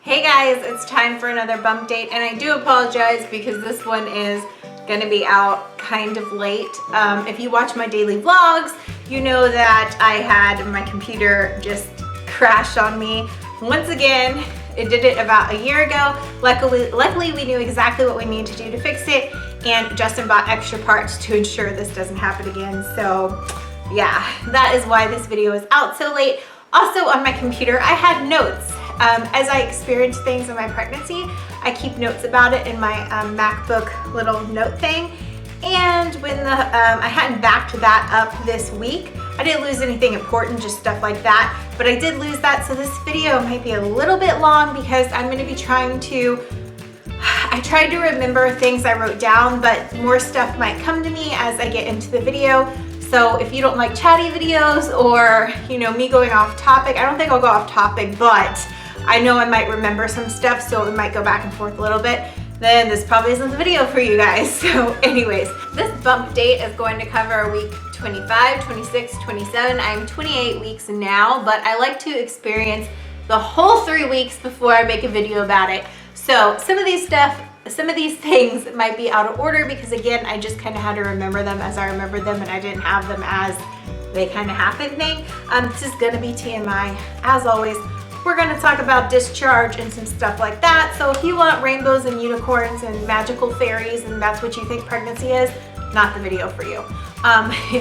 Hey guys, it's time for another bump date, and I do apologize because this one is gonna be out kind of late. If you watch my daily vlogs, you know that I had my computer just crash on me once again. It did it about a year ago. Luckily we knew exactly what we need to do to fix it, and Justin bought extra parts to ensure this doesn't happen again. So yeah, that is why this video is out so late. Also on my computer, I had notes. As I experience things in my pregnancy, I keep notes about it in my MacBook little note thing. And when I hadn't backed that up this week, I didn't lose anything important, just stuff like that. But I did lose that, so this video might be a little bit long because I'm gonna be I tried to remember things I wrote down, but more stuff might come to me as I get into the video. So if you don't like chatty videos or, you know, me going off topic, I don't think I'll go off topic, but I know I might remember some stuff, so it might go back and forth a little bit, then this probably isn't the video for you guys. So anyways, this bump date is going to cover week 25, 26, 27. I'm 28 weeks now, but I like to experience the whole 3 weeks before I make a video about it. So some of these things might be out of order because again, I just kind of had to remember them as I remembered them, and I didn't have them as they kind of happened thing. This is gonna be TMI. As always, we're gonna talk about discharge and some stuff like that. So if you want rainbows and unicorns and magical fairies and that's what you think pregnancy is, not the video for you.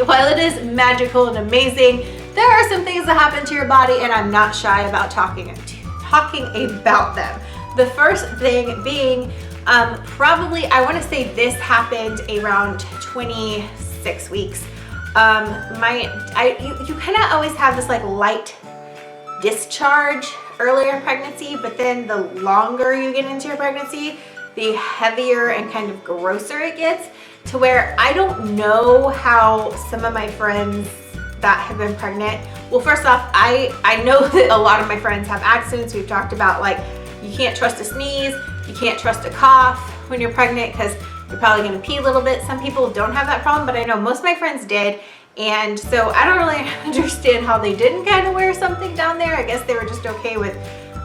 While it is magical and amazing, there are some things that happen to your body, and I'm not shy about talking about them. The first thing being, probably, I wanna say this happened around 26 weeks. You kinda always have this like light discharge earlier in pregnancy, but then the longer you get into your pregnancy, the heavier and kind of grosser it gets, to where I don't know how some of my friends that have been pregnant, well, first off, I know that a lot of my friends have accidents. We've talked about, like, you can't trust a sneeze, you can't trust a cough when you're pregnant because you're probably gonna pee a little bit. Some people don't have that problem, but I know most of my friends did. And so I don't really understand how they didn't kind of wear something down there. I guess they were just okay with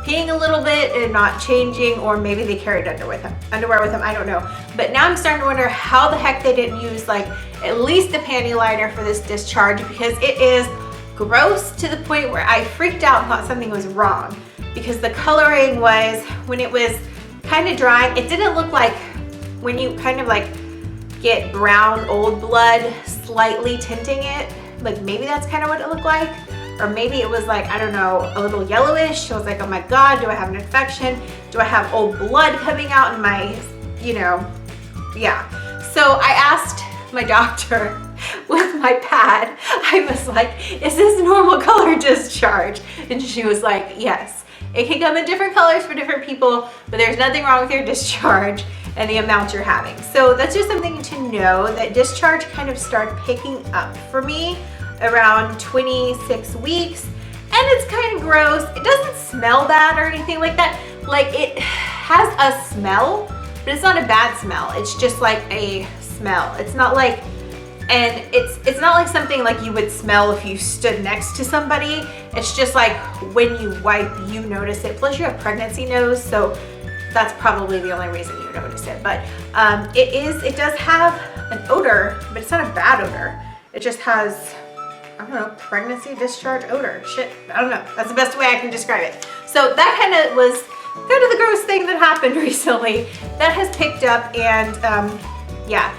peeing a little bit and not changing, or maybe they carried underwear with them, I don't know. But now I'm starting to wonder how the heck they didn't use like at least a panty liner for this discharge, because it is gross to the point where I freaked out and thought something was wrong, because the coloring was, when it was kind of drying, it didn't look like when you kind of like get brown old blood slightly tinting it, like maybe that's kind of what it looked like, or maybe it was like, I don't know, a little yellowish. I was like, oh my god, do I have an infection? Do I have old blood coming out in my, you know, yeah. So I asked my doctor with my pad, I was like, is this normal color discharge? And she was like, yes. It can come in different colors for different people, but there's nothing wrong with your discharge and the amount you're having. So that's just something to know, that discharge kind of started picking up for me around 26 weeks, and it's kind of gross. It doesn't smell bad or anything like that. Like, it has a smell, but it's not a bad smell. It's just like a smell. It's not like, and it's not like something like you would smell if you stood next to somebody. It's just like when you wipe, you notice it. Plus you have pregnancy nose, so that's probably the only reason you notice it. But it does have an odor, but it's not a bad odor. It just has, I don't know, pregnancy discharge odor. Shit, I don't know. That's the best way I can describe it. So that kind of was kind of the gross thing that happened recently. That has picked up, and yeah.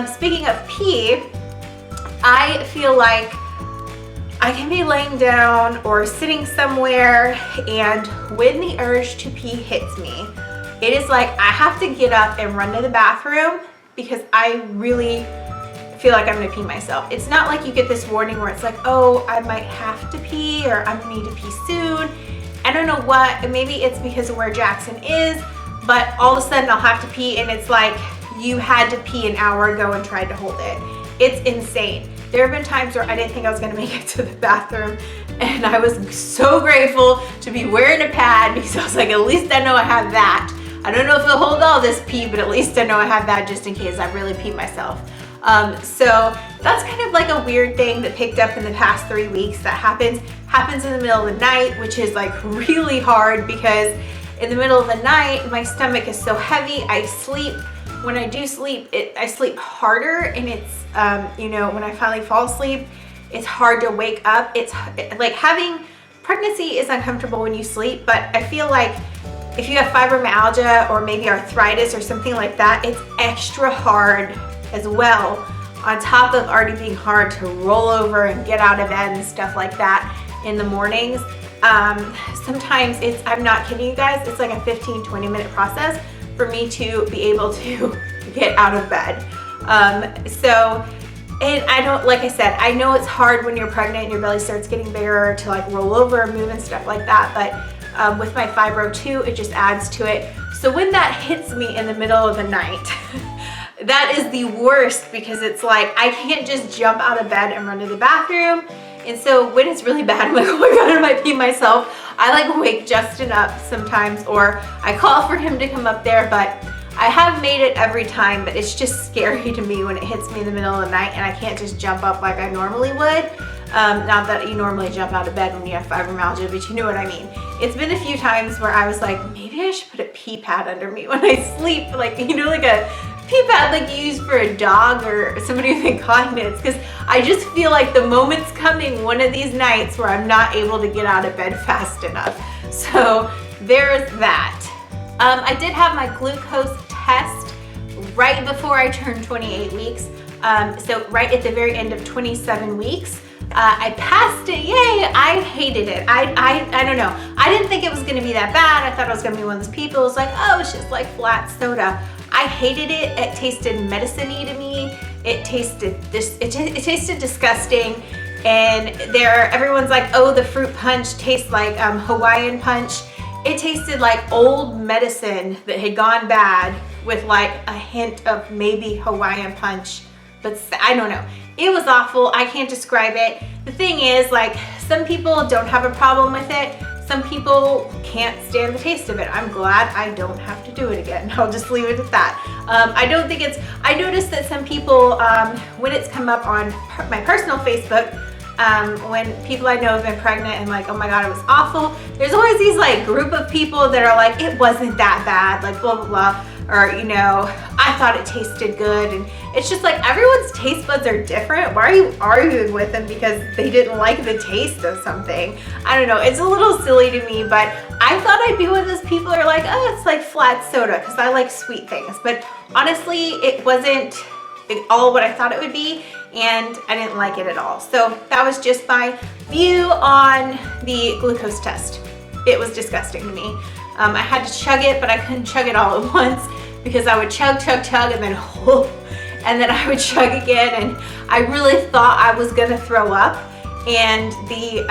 Speaking of pee, I feel like I can be laying down or sitting somewhere, and when the urge to pee hits me, it is like I have to get up and run to the bathroom because I really feel like I'm gonna pee myself. It's not like you get this warning where it's like, oh, I might have to pee, or I'm gonna need to pee soon. I don't know what, maybe it's because of where Jackson is, but all of a sudden I'll have to pee, and it's like you had to pee an hour ago and tried to hold it. It's insane. There have been times where I didn't think I was gonna make it to the bathroom, and I was so grateful to be wearing a pad because I was like, at least I know I have that. I don't know if it'll hold all this pee, but at least I know I have that just in case I really pee myself. So that's kind of like a weird thing that picked up in the past 3 weeks that happens in the middle of the night, which is like really hard because in the middle of the night, my stomach is so heavy. I sleep. When I do sleep, I sleep harder, and it's, you know, when I finally fall asleep, it's hard to wake up. It's like having pregnancy is uncomfortable when you sleep, but I feel like if you have fibromyalgia or maybe arthritis or something like that, it's extra hard as well, on top of already being hard to roll over and get out of bed and stuff like that in the mornings. Sometimes I'm not kidding you guys, it's like a 15-20 minute process for me to be able to get out of bed. And I don't, like I said, I know it's hard when you're pregnant and your belly starts getting bigger to like roll over and move and stuff like that, but with my fibro too, it just adds to it. So when that hits me in the middle of the night, that is the worst, because it's like I can't just jump out of bed and run to the bathroom. And so when it's really bad, I'm like, oh my God, I might pee myself. I like wake Justin up sometimes, or I call for him to come up there, but I have made it every time, but it's just scary to me when it hits me in the middle of the night and I can't just jump up like I normally would. Not that you normally jump out of bed when you have fibromyalgia, but you know what I mean. It's been a few times where I was like, maybe I should put a pee pad under me when I sleep, like, you know, like a pee pad like you use for a dog or somebody with incontinence, because I just feel like the moment's coming one of these nights where I'm not able to get out of bed fast enough. So there's that. I did have my glucose test right before I turned 28 weeks. So right at the very end of 27 weeks. I passed it, yay! I hated it. I don't know. I didn't think it was gonna be that bad. I thought I was gonna be one of those people who's like, oh, it's just like flat soda. I hated it. It tasted medicine-y to me. It tasted disgusting. And everyone's like, oh, the fruit punch tastes like Hawaiian punch. It tasted like old medicine that had gone bad with like a hint of maybe Hawaiian punch, but I don't know. It was awful. I can't describe it. The thing is, like, some people don't have a problem with it. Some people can't stand the taste of it. I'm glad I don't have to do it again. I'll just leave it at that. I noticed that some people, when it's come up on my personal Facebook, when people I know have been pregnant and like, oh my God, it was awful. There's always these like group of people that are like, it wasn't that bad, like blah, blah, blah. Or, you know, I thought it tasted good. And it's just like, everyone's taste buds are different. Why are you arguing with them because they didn't like the taste of something? I don't know. It's a little silly to me, but I thought I'd be one of those people who are like, oh, it's like flat soda, because I like sweet things. But honestly, it wasn't all what I thought it would be, and I didn't like it at all. So that was just my view on the glucose test. It was disgusting to me. I had to chug it, but I couldn't chug it all at once, because I would chug, chug, chug, and then and then I would chug again, and I really thought I was gonna throw up. And the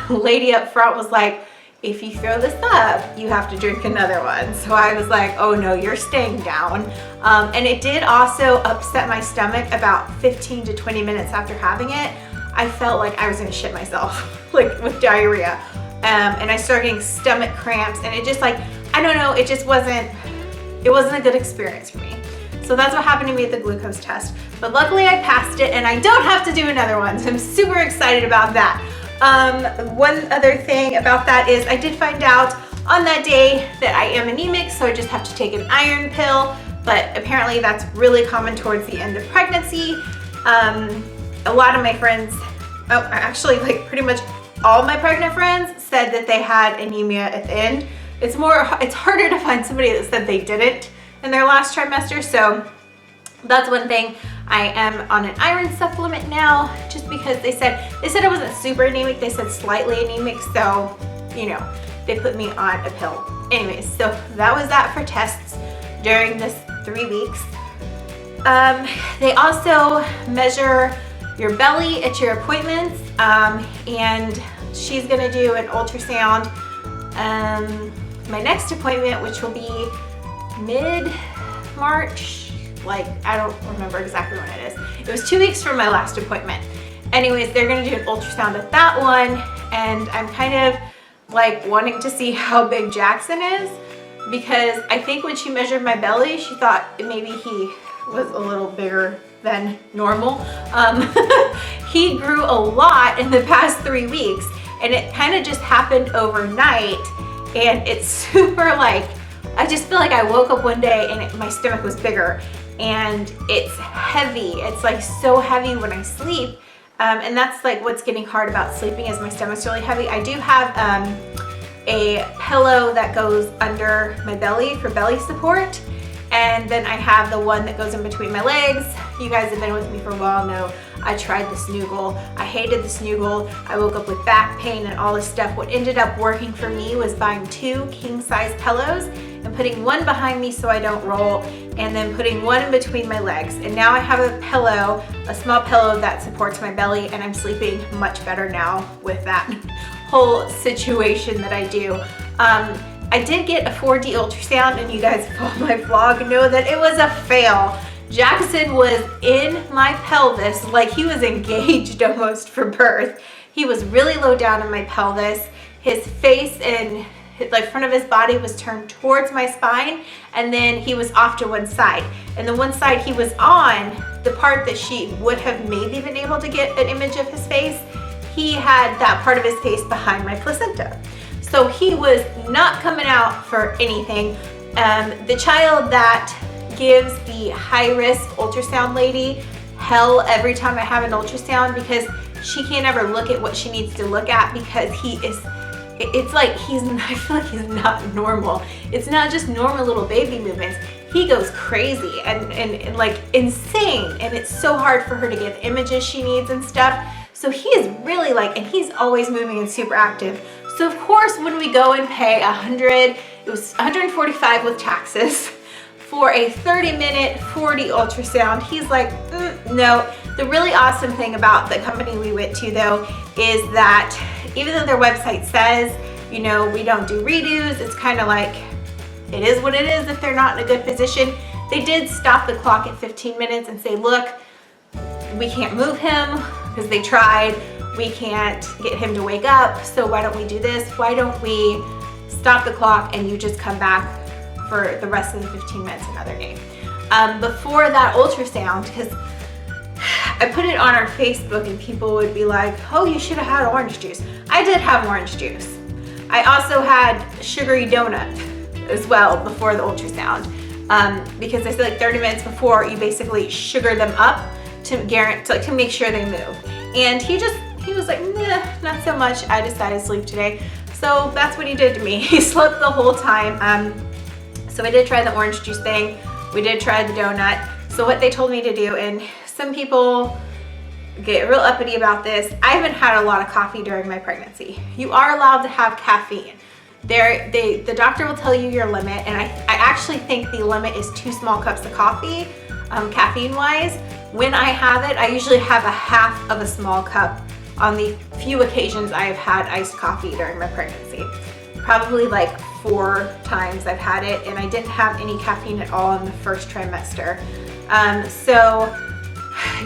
lady up front was like, if you throw this up, you have to drink another one. So I was like, oh no, you're staying down. And it did also upset my stomach about 15 to 20 minutes after having it. I felt like I was gonna shit myself, like with diarrhea. And I started getting stomach cramps, and it just like, I don't know, it wasn't a good experience for me. So that's what happened to me at the glucose test. But luckily I passed it, and I don't have to do another one. So I'm super excited about that. One other thing about that is I did find out on that day that I am anemic, so I just have to take an iron pill, but apparently that's really common towards the end of pregnancy. A lot of my friends, actually like pretty much all my pregnant friends said that they had anemia at the end. It's harder to find somebody that said they didn't in their last trimester, so that's one thing. I am on an iron supplement now, just because they said I wasn't super anemic. They said slightly anemic, so, you know, they put me on a pill. Anyways, so that was that for tests during this 3 weeks. They also measure your belly at your appointments, and she's gonna do an ultrasound. My next appointment, which will be mid-March, like, I don't remember exactly when it is. It was 2 weeks from my last appointment. Anyways, they're gonna do an ultrasound at that one, and I'm kind of like wanting to see how big Jackson is, because I think when she measured my belly, she thought maybe he was a little bigger than normal. He grew a lot in the past 3 weeks, and it kind of just happened overnight. and it's super like, I just feel like I woke up one day and my stomach was bigger, and it's heavy. It's like so heavy when I sleep. And that's like what's getting hard about sleeping, is my stomach's really heavy. I do have a pillow that goes under my belly for belly support. And then I have the one that goes in between my legs. You guys have been with me for a while, know I tried the Snoogle. I hated the Snoogle. I woke up with back pain and all this stuff. What ended up working for me was buying 2 king-size pillows and putting one behind me so I don't roll, and then putting one in between my legs. And now I have a pillow, a small pillow that supports my belly, and I'm sleeping much better now with that whole situation that I do. I did get a 4D ultrasound, and you guys who follow my vlog know that it was a fail. Jackson was in my pelvis like he was engaged almost for birth. He was really low down in my pelvis. His face and like front of his body was turned towards my spine, and then he was off to one side. And the one side he was on, the part that she would have maybe been able to get an image of his face, he had that part of his face behind my placenta. So he was not coming out for anything. The child that gives the high-risk ultrasound lady hell every time I have an ultrasound, because she can't ever look at what she needs to look at, because it's like I feel like he's not normal. It's not just normal little baby movements. He goes crazy and like insane, and it's so hard for her to get images she needs and stuff. So he is really like, and he's always moving and super active. So of course, when we go and pay it was $145 with taxes for a 30-minute 4D ultrasound, he's like, no. The really awesome thing about the company we went to though is that even though their website says, you know, we don't do redos, it's kind of like, it is what it is if they're not in a good position. They did stop the clock at 15 minutes and say, look, we can't move him because they tried. We can't get him to wake up, so why don't we do this? Why don't we stop the clock and you just come back for the rest of the 15 minutes another day? Before that ultrasound, because I put it on our Facebook and people would be like, oh, you should have had orange juice. I did have orange juice. I also had sugary donut as well before the ultrasound, because I feel like 30 minutes before you basically sugar them up to make sure they move. And he was like, nah, not so much. I decided to sleep today. So that's what he did to me. He slept the whole time. So I did try the orange juice thing. We did try the donut. So what they told me to do, and some people get real uppity about this, I haven't had a lot of coffee during my pregnancy. You are allowed to have caffeine. The doctor will tell you your limit, and I actually think the limit is 2 small cups of coffee, caffeine-wise. When I have it, I usually have a half of a small cup on the few occasions I have had iced coffee during my pregnancy. Probably like 4 times I've had it, and I didn't have any caffeine at all in the first trimester. So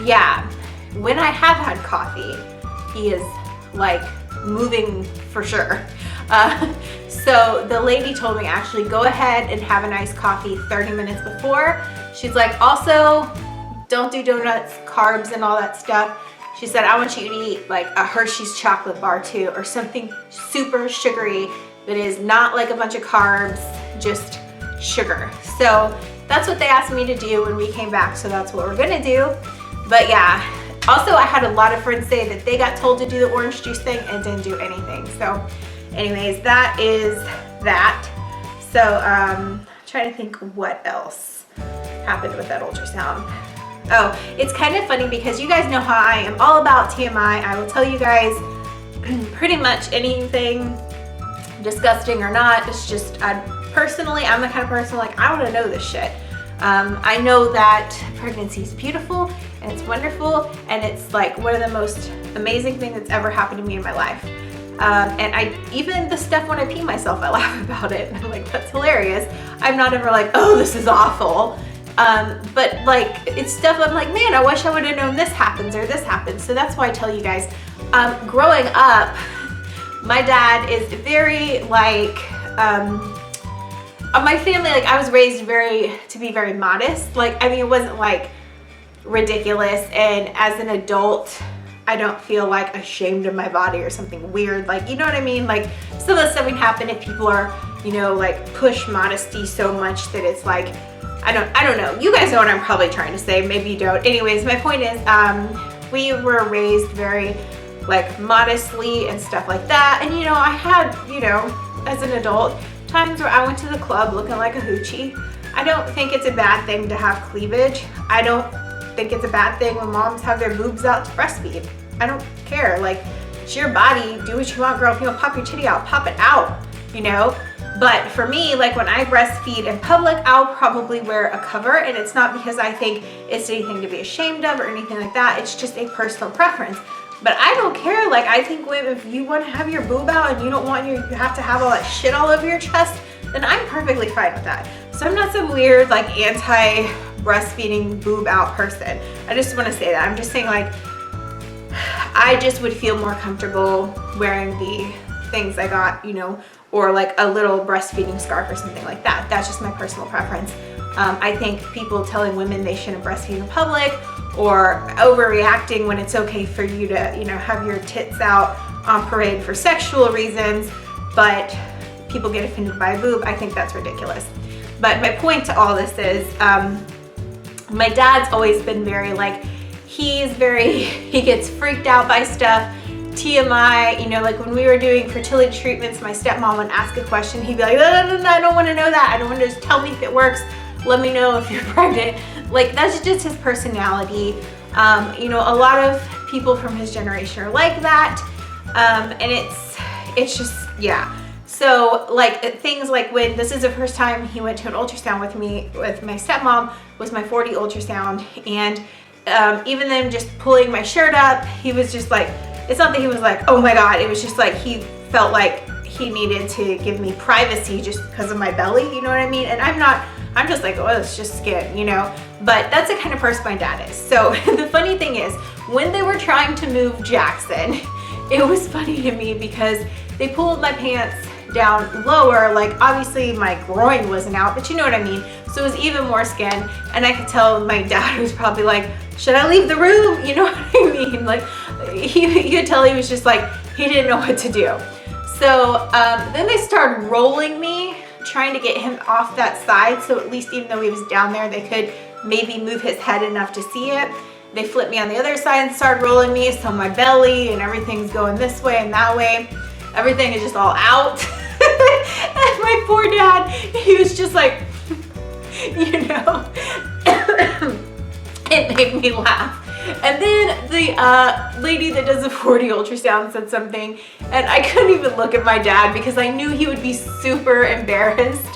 yeah, when I have had coffee, he is like moving for sure. So the lady told me, actually go ahead and have an iced coffee 30 minutes before. She's like, also don't do donuts, carbs and all that stuff. She said, I want you to eat like a Hershey's chocolate bar too, or something super sugary that is not like a bunch of carbs, just sugar. So that's what they asked me to do when we came back, so that's what we're gonna do. But yeah, also I had a lot of friends say that they got told to do the orange juice thing and didn't do anything. So anyways, that is that. So trying to think what else happened with that ultrasound. Oh, it's kind of funny because you guys know how I am all about TMI. I will tell you guys pretty much anything, disgusting or not. It's just, personally, I'm the kind of person like, I want to know this shit. I know that pregnancy is beautiful and it's wonderful, and it's like one of the most amazing things that's ever happened to me in my life. And even the stuff when I pee myself, I laugh about it. I'm like, that's hilarious. I'm not ever like, oh, this is awful. But like, it's stuff I'm like, man, I wish I would have known this happens or this happens. So that's why I tell you guys, growing up, my dad is very like, my family, like I was raised to be very modest. Like, I mean, it wasn't like ridiculous. And as an adult, I don't feel like ashamed of my body or something weird. Like, you know what I mean? Like some of the stuff can happen if people are, you know, like push modesty so much that it's like, I don't know. You guys know what I'm probably trying to say. Maybe you don't. Anyways, my point is, we were raised very like modestly and stuff like that. And you know, I had, you know, as an adult, times where I went to the club looking like a hoochie. I don't think it's a bad thing to have cleavage. I don't think it's a bad thing when moms have their boobs out to breastfeed. I don't care. Like, it's your body. Do what you want, girl. If you want to pop your titty out, pop it out, you know? But for me, like when I breastfeed in public, I'll probably wear a cover, and it's not because I think it's anything to be ashamed of or anything like that. It's just a personal preference. But I don't care. Like, I think if you want to have your boob out and you don't want you have to have all that shit all over your chest, then I'm perfectly fine with that. So I'm not some weird like anti-breastfeeding boob out person. I just want to say that. I'm just saying, like, I just would feel more comfortable wearing the things I got, you know, or like a little breastfeeding scarf or something like that. That's just my personal preference. I think people telling women they shouldn't breastfeed in public or overreacting when it's okay for you to, you know, have your tits out on parade for sexual reasons, but people get offended by a boob, I think that's ridiculous. But my point to all this is, my dad's always been very like, he gets freaked out by stuff. TMI, you know, like when we were doing fertility treatments, my stepmom would ask a question, he'd be like, no, I don't want to know that. I don't want to just tell me if it works. Let me know if you're pregnant. Like, that's just his personality. You know, a lot of people from his generation are like that. And it's just, yeah. So like things like when this is the first time he went to an ultrasound with me, with my stepmom, was my 40 ultrasound. And even then just pulling my shirt up, he was just like, it's not that he was like, oh my God, it was just like he felt like he needed to give me privacy just because of my belly, you know what I mean? And I'm just like, oh, it's just skin, you know? But that's the kind of person my dad is. So the funny thing is, when they were trying to move Jackson, it was funny to me because they pulled my pants down lower, like obviously my groin wasn't out, but you know what I mean? So it was even more skin, and I could tell my dad was probably like, should I leave the room? You know what I mean? Like, you could tell he was just like, he didn't know what to do. So then they started rolling me, trying to get him off that side, so at least even though he was down there, they could maybe move his head enough to see it. They flipped me on the other side and started rolling me, so my belly and everything's going this way and that way. Everything is just all out. And my poor dad, he was just like, you know, it made me laugh. And then the lady that does the 40 ultrasound said something, and I couldn't even look at my dad because I knew he would be super embarrassed.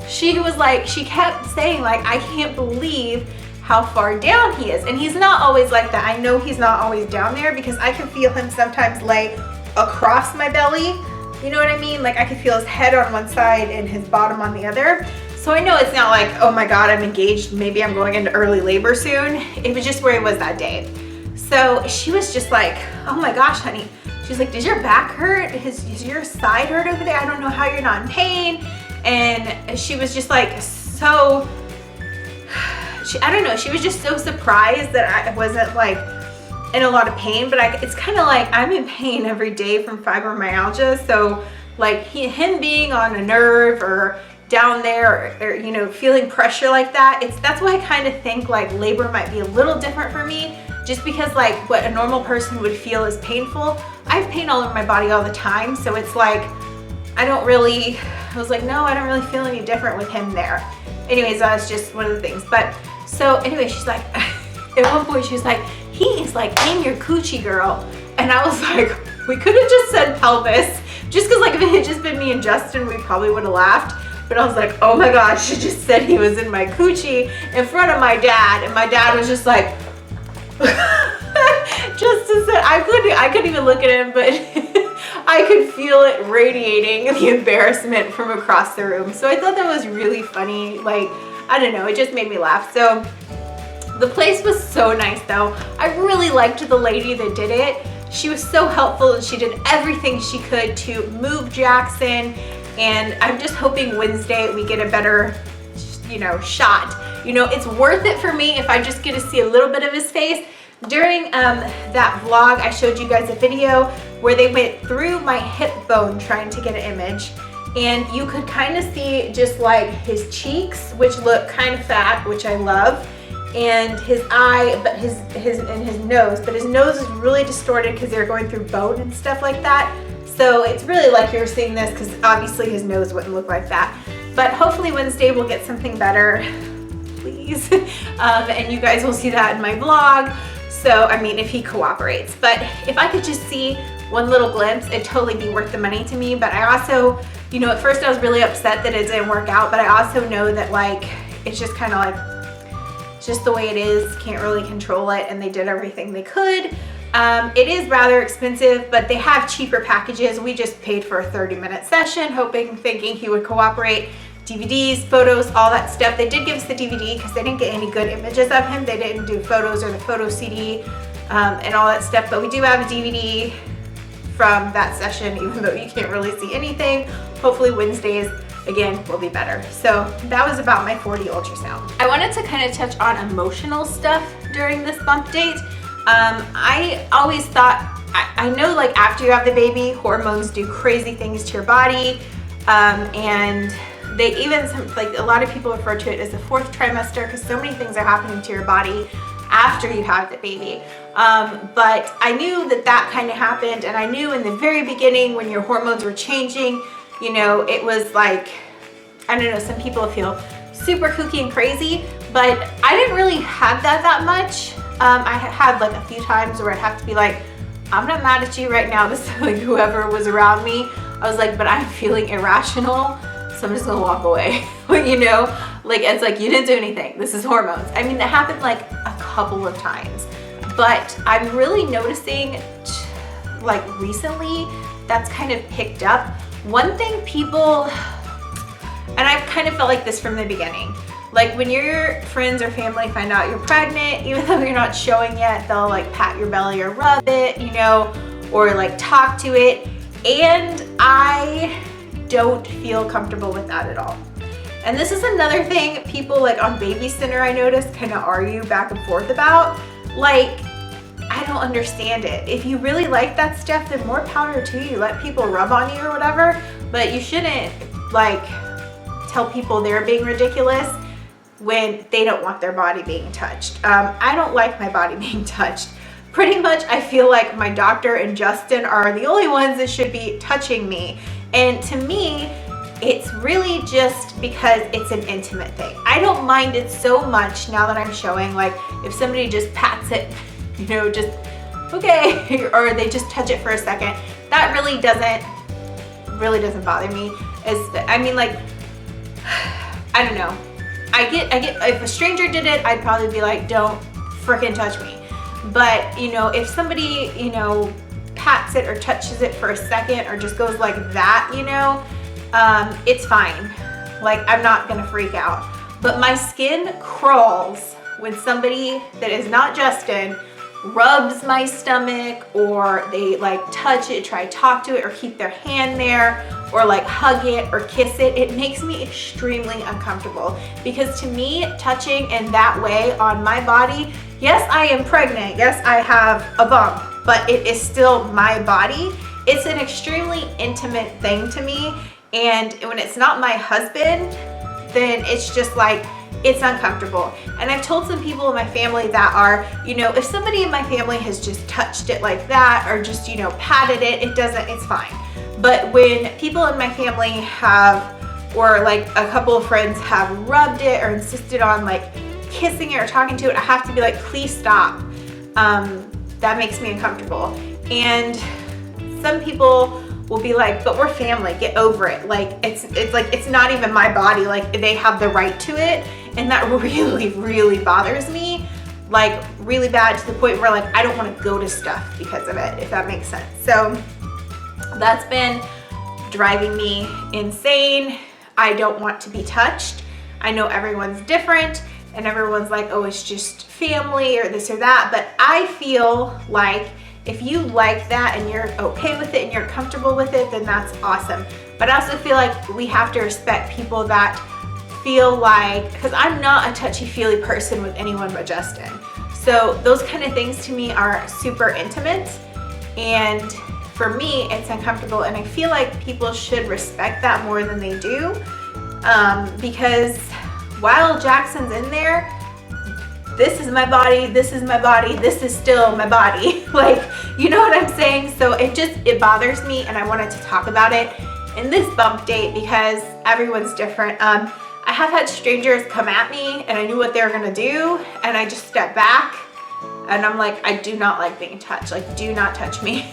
She was like, she kept saying like, I can't believe how far down he is. And he's not always like that. I know he's not always down there because I can feel him sometimes lay across my belly. You know what I mean? Like I could feel his head on one side and his bottom on the other. So I know it's not like, oh my God, I'm engaged, maybe I'm going into early labor soon. It was just where he was that day. So she was just like, oh my gosh, honey. She's like, does your back hurt? Does your side hurt over there? I don't know how you're not in pain. And she was just like, so, I don't know, she was just so surprised that I wasn't like in a lot of pain, but it's kind of like I'm in pain every day from fibromyalgia. So like him being on a nerve or down there or you know, feeling pressure like that, that's why I kind of think like labor might be a little different for me, just because like what a normal person would feel is painful, I have pain all over my body all the time. So it's like I was like, no, I don't really feel any different with him there. Anyways, that's just one of the things. But so anyway, she's like, at one point she's like, he is like in your coochie, girl. And I was like, we could have just said pelvis, just because like if it had just been me and Justin, we probably would have laughed. But I was like, oh my gosh, she just said he was in my coochie in front of my dad. And my dad was just like, Justin said, I couldn't even look at him, but I could feel it radiating, the embarrassment from across the room. So I thought that was really funny. Like, I don't know, it just made me laugh. So the place was so nice though. I really liked the lady that did it. She was so helpful and she did everything she could to move Jackson. And I'm just hoping Wednesday we get a better, you know, shot. You know, it's worth it for me if I just get to see a little bit of his face, during that vlog, I showed you guys a video where they went through my hip bone trying to get an image, and you could kind of see just like his cheeks, which look kind of fat, which I love, and his eye, but his nose, but his nose is really distorted because they're going through bone and stuff like that. So it's really like you're seeing this, because obviously his nose wouldn't look like that. But hopefully Wednesday we'll get something better, please. And you guys will see that in my vlog. So, I mean, if he cooperates. But if I could just see one little glimpse, it'd totally be worth the money to me. But I also, you know, at first I was really upset that it didn't work out, but I also know that like, it's just kind of like, it's just the way it is, can't really control it, and they did everything they could. It is rather expensive, but they have cheaper packages. We just paid for a 30-minute session, thinking he would cooperate. DVDs, photos, all that stuff. They did give us the DVD because they didn't get any good images of him. They didn't do photos or the photo CD and all that stuff, but we do have a DVD from that session, even though you can't really see anything. Hopefully Wednesdays, again, will be better. So that was about my 4D ultrasound. I wanted to kind of touch on emotional stuff during this bump date. I always thought, I know like after you have the baby, hormones do crazy things to your body, and they even, like a lot of people refer to it as the 4th trimester because so many things are happening to your body after you have the baby. But I knew that that kind of happened, and I knew in the very beginning when your hormones were changing, you know, it was like, I don't know, some people feel super kooky and crazy, but I didn't really have that much. I had like a few times where I'd have to be like, I'm not mad at you right now. This is like whoever was around me. I was like, but I'm feeling irrational, so I'm just gonna walk away. You know, like it's like, you didn't do anything. This is hormones. I mean, that happened like a couple of times, but I'm really noticing like recently that's kind of picked up. One thing people, and I've kind of felt like this from the beginning, like when your friends or family find out you're pregnant, even though you're not showing yet, they'll like pat your belly or rub it, you know, or like talk to it. And I don't feel comfortable with that at all. And this is another thing people like on Baby Center, I noticed, kind of argue back and forth about. Like, I don't understand it. If you really like that stuff, then more power to you. Let people rub on you or whatever, but you shouldn't like tell people they're being ridiculous when they don't want their body being touched. I don't like my body being touched. Pretty much I feel like my doctor and Justin are the only ones that should be touching me. And to me, it's really just because it's an intimate thing. I don't mind it so much now that I'm showing, like if somebody just pats it, you know, just okay, or they just touch it for a second, that really doesn't bother me. I mean, like, I don't know. I get, if a stranger did it, I'd probably be like, don't frickin' touch me. But, you know, if somebody, you know, pats it or touches it for a second or just goes like that, you know, it's fine. Like, I'm not gonna freak out. But my skin crawls when somebody that is not Justin rubs my stomach, or they like touch it, try to talk to it, or keep their hand there, or like hug it or kiss it. It makes me extremely uncomfortable, because to me, touching in that way on my body, yes, I am pregnant, yes, I have a bump, but it is still my body. It's an extremely intimate thing to me, and when it's not my husband, then it's just like, it's uncomfortable. And I've told some people in my family that are, you know, if somebody in my family has just touched it like that, or just, you know, patted it, it's fine. But when people in my family have, or like a couple of friends have rubbed it or insisted on like kissing it or talking to it, I have to be like, please stop. That makes me uncomfortable. And some people will be like, but we're family, get over it. Like, it's like, it's not even my body. Like, they have the right to it. And that really, really bothers me. Like, really bad, to the point where like, I don't want to go to stuff because of it, if that makes sense. So that's been driving me insane. I don't want to be touched. I know everyone's different and everyone's like, oh, it's just family or this or that. But I feel like if you like that and you're okay with it and you're comfortable with it, then that's awesome. But I also feel like we have to respect people that feel like, because I'm not a touchy-feely person with anyone but Justin. So those kind of things to me are super intimate, and for me it's uncomfortable, and I feel like people should respect that more than they do, because while Jackson's in there, this is my body, this is my body, this is still my body. Like, you know what I'm saying? So it bothers me, and I wanted to talk about it in this bump date because everyone's different. I have had strangers come at me and I knew what they were gonna do, and I just stepped back and I'm like, I do not like being touched. Like, do not touch me.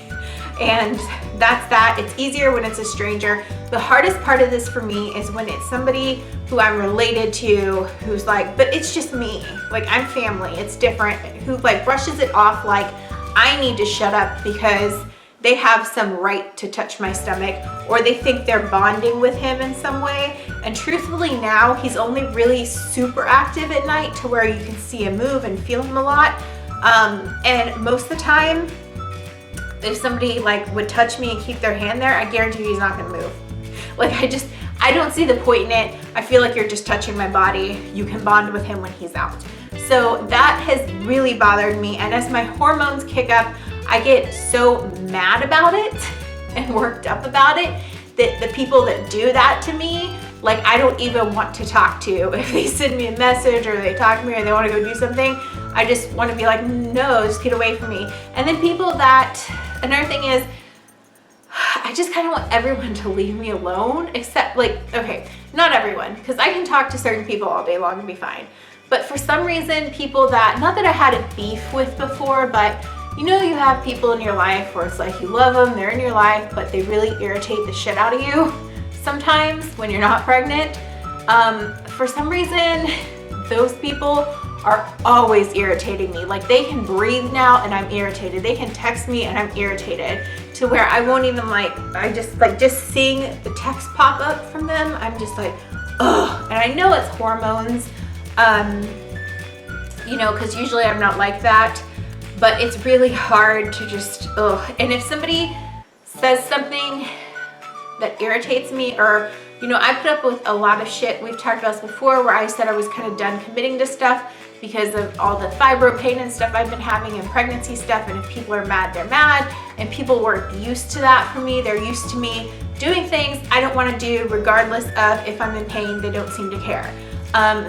And that's that. It's easier when it's a stranger. The hardest part of this for me is when it's somebody who I'm related to, who's like, but it's just me. Like, I'm family, it's different. Who like brushes it off like I need to shut up because they have some right to touch my stomach, or they think they're bonding with him in some way. And truthfully now, he's only really super active at night to where you can see him move and feel him a lot. And most of the time, if somebody like would touch me and keep their hand there, I guarantee he's not gonna move. Like, I don't see the point in it. I feel like you're just touching my body. You can bond with him when he's out. So that has really bothered me. And as my hormones kick up, I get so mad about it and worked up about it that the people that do that to me, like, I don't even want to talk to. If they send me a message or they talk to me or they want to go do something, I just want to be like, no, just get away from me. And then people that, another thing is, I just kind of want everyone to leave me alone, except like, okay, not everyone, because I can talk to certain people all day long and be fine. But for some reason, people that, not that I had a beef with before, but you know, you have people in your life where it's like you love them, they're in your life, but they really irritate the shit out of you sometimes when you're not pregnant. For some reason, those people are always irritating me. Like, they can breathe now and I'm irritated. They can text me and I'm irritated to where I won't even just seeing the text pop up from them, I'm just like, ugh. And I know it's hormones, you know, because usually I'm not like that. But it's really hard to just, ugh. And if somebody says something that irritates me, or, you know, I put up with a lot of shit. We've talked about this before where I said I was kind of done committing to stuff because of all the fibro pain and stuff I've been having and pregnancy stuff. And if people are mad, they're mad. And people weren't used to that for me. They're used to me doing things I don't want to do regardless of if I'm in pain. They don't seem to care.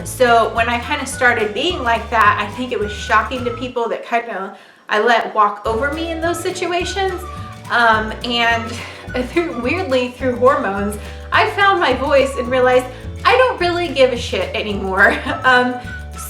So when I kind of started being like that, I think it was shocking to people that kind of I let walk over me in those situations. And weirdly through hormones, I found my voice and realized I don't really give a shit anymore.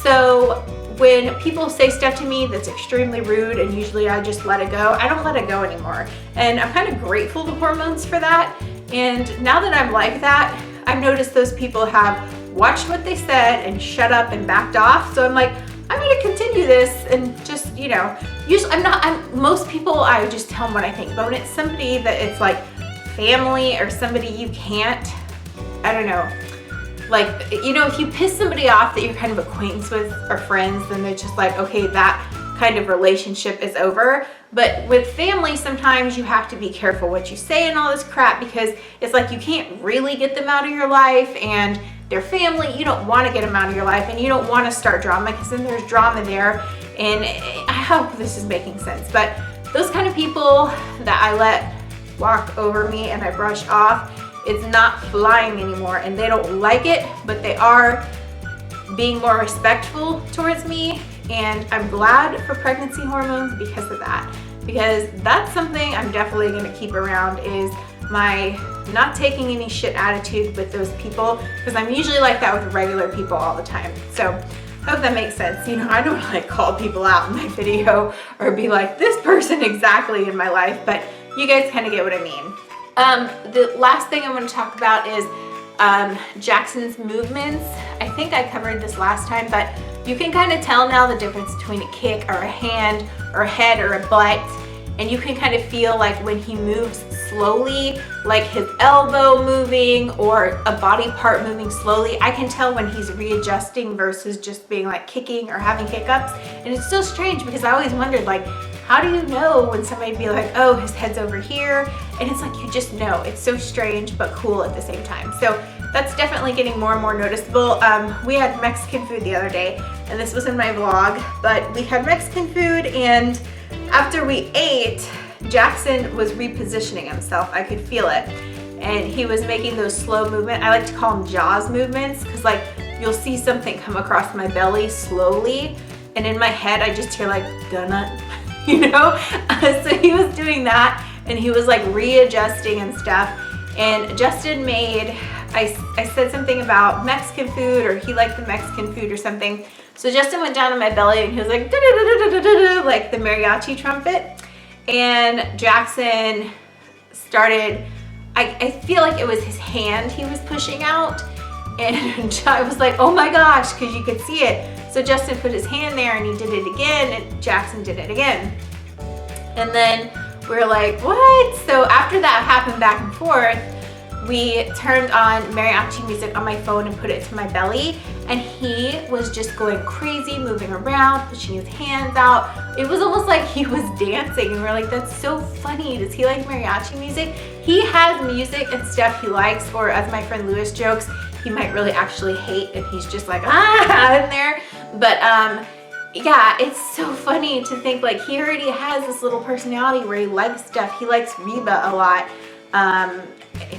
So when people say stuff to me that's extremely rude, and usually I just let it go, I don't let it go anymore. And I'm kind of grateful to hormones for that. And now that I'm like that, I've noticed those people have watched what they said and shut up and backed off. So I'm like, I'm gonna continue this and just, you know, usually most people, I just tell them what I think. But when it's somebody that it's like family or somebody you can't, I don't know, like, you know, if you piss somebody off that you're kind of acquaintance with or friends, then they're just like, okay, that kind of relationship is over. But with family, sometimes you have to be careful what you say and all this crap, because it's like you can't really get them out of your life, and their family, you don't want to get them out of your life, and you don't want to start drama because then there's drama there. And I hope this is making sense, but those kind of people that I let walk over me and I brush off, it's not flying anymore, and they don't like it, but they are being more respectful towards me. And I'm glad for pregnancy hormones because of that, because that's something I'm definitely going to keep around, is my not taking any shit attitude with those people, because I'm usually like that with regular people all the time. So I hope that makes sense. You know, I don't like call people out in my video or be like this person exactly in my life, but you guys kind of get what I mean. The last thing I'm going to talk about is Jackson's movements. I think I covered this last time, but you can kind of tell now the difference between a kick or a hand or a head or a butt. And you can kind of feel like when he moves slowly, like his elbow moving or a body part moving slowly, I can tell when he's readjusting versus just being like kicking or having hiccups. And it's so strange because I always wondered, like, how do you know when somebody be like, oh, his head's over here? And it's like, you just know. It's so strange, but cool at the same time. So that's definitely getting more and more noticeable. We had Mexican food the other day. and this was in my vlog, but we had Mexican food, and after we ate, Jackson was repositioning himself. I could feel it. And he was making those slow movements. I like to call them Jaws movements, because like you'll see something come across my belly slowly, and in my head I just hear like donut, you know? So he was doing that, and he was like readjusting and stuff. And Justin made, I said something about Mexican food, or he liked the Mexican food or something. So Justin went down on my belly and he was like, like the mariachi trumpet. And Jackson started, I feel like it was his hand he was pushing out. And I was like, oh my gosh, because you could see it. So Justin put his hand there and he did it again, and Jackson did it again. And then we were like, what? So after that happened back and forth, we turned on mariachi music on my phone and put it to my belly, and he was just going crazy, moving around, pushing his hands out. It was almost like he was dancing, and we're like, that's so funny. Does he like mariachi music? He has music and stuff he likes, or as my friend Lewis jokes, he might really actually hate, and he's just like, ah, in there. But yeah, it's so funny to think like he already has this little personality where he likes stuff. He likes Reba a lot.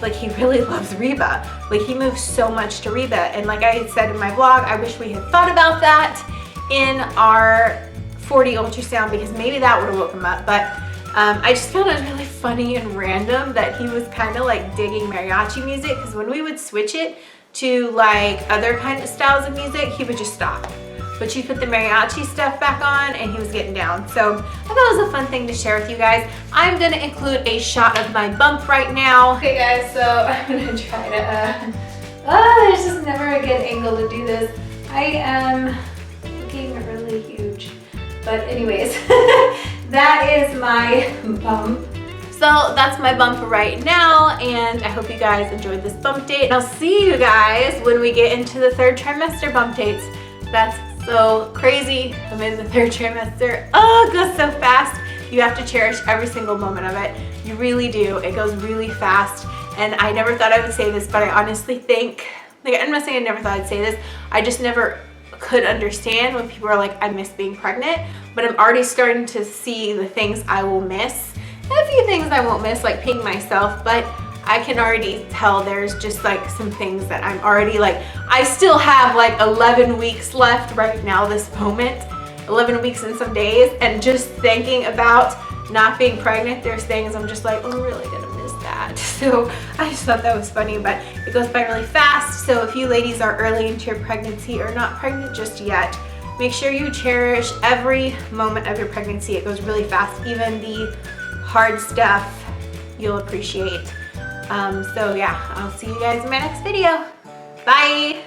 Like he really loves Reba. Like he moves so much to Reba. And like I had said in my vlog, I wish we had thought about that in our 4D ultrasound, because maybe that would have woke him up. But I just found it really funny and random that he was kind of like digging mariachi music, because when we would switch it to like other kind of styles of music, he would just stop. But she put the mariachi stuff back on and he was getting down. So I thought it was a fun thing to share with you guys. I'm gonna include a shot of my bump right now. Okay guys, so I'm gonna try to, there's just never a good angle to do this. I am looking really huge. But anyways, that is my bump. So that's my bump right now, and I hope you guys enjoyed this bump date. I'll see you guys when we get into the 3rd trimester bump dates. That's so crazy. I'm in the 3rd trimester. Oh, it goes so fast. You have to cherish every single moment of it. You really do. It goes really fast. And I never thought I would say this, but I honestly think, like, I'm not saying I never thought I'd say this. I just never could understand when people are like, I miss being pregnant, but I'm already starting to see the things I will miss. And a few things I won't miss, like peeing myself, but I can already tell there's just like some things that I'm already like, I still have like 11 weeks left right now, this moment, 11 weeks and some days, and just thinking about not being pregnant, there's things I'm just like, oh, I'm really gonna miss that. So I just thought that was funny, but it goes by really fast. So if you ladies are early into your pregnancy or not pregnant just yet, make sure you cherish every moment of your pregnancy. It goes really fast. Even the hard stuff you'll appreciate. So yeah, I'll see you guys in my next video. Bye!